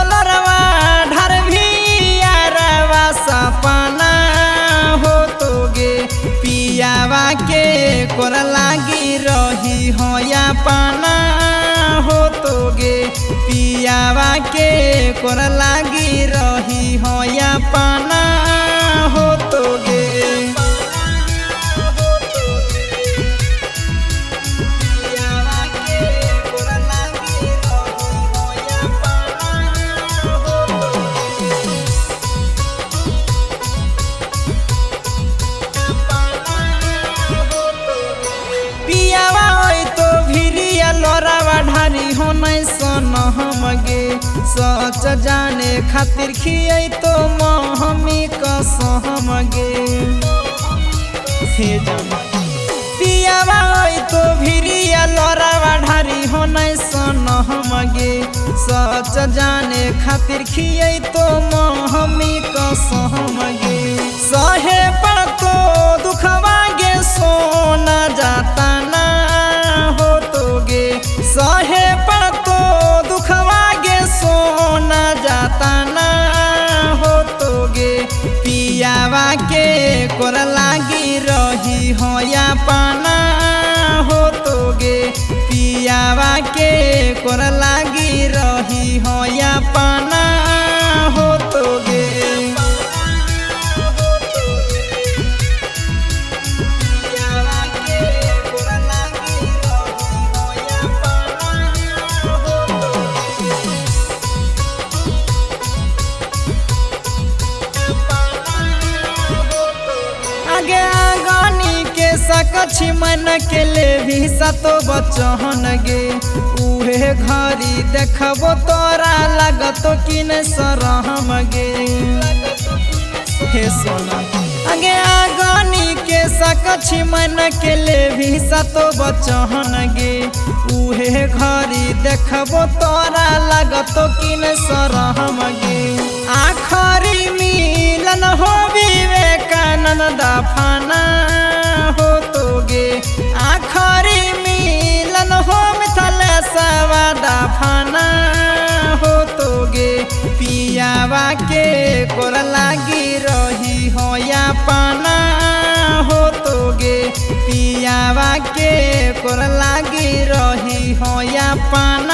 तोलरवा ढर भी यारवा सपना हो तोगे पियावा के कोर लागी रही हो या पाना हो तोगे पियावा के कोर लागी रही हो या पाना हो तोगे लोरावा ढारी हो नहीं सन हमगे सच जाने खातिर खियै तो महमी कसमगे पियावा तो भिरिया लोरावा ढारी हो नहीं सन हमगे सच जाने खातिर खियै तो महमी कसमगे सहे पर तो दुखवा गे सोना जाता ना सहे पर तो दुखवा गे सोना जाता ना हो तोगे पियावा के कोर लागी रही हो या पाना हो तोगे पियावा के कोर लागी रही हो या पाना हो तोगे सकछि मन के ले भी सतो बचहन गे उहे घरी देखबो तोरा लागतो कि न सरहम गे हे सोना अगे आगनी के सकछि मन के ले भी सतो बचहन गे उहे घरी देखबो तोरा लागतो कि न सरहम गे आखरी मिलन हो विवेकानंद दफना हो तोगे आखरी मिलन हो मिथिलेशवा दफना हो तोगे पियावा के कोर लागी रही हो या पाना हो तोगे पियावा के कोर लागी रही हो या पाना।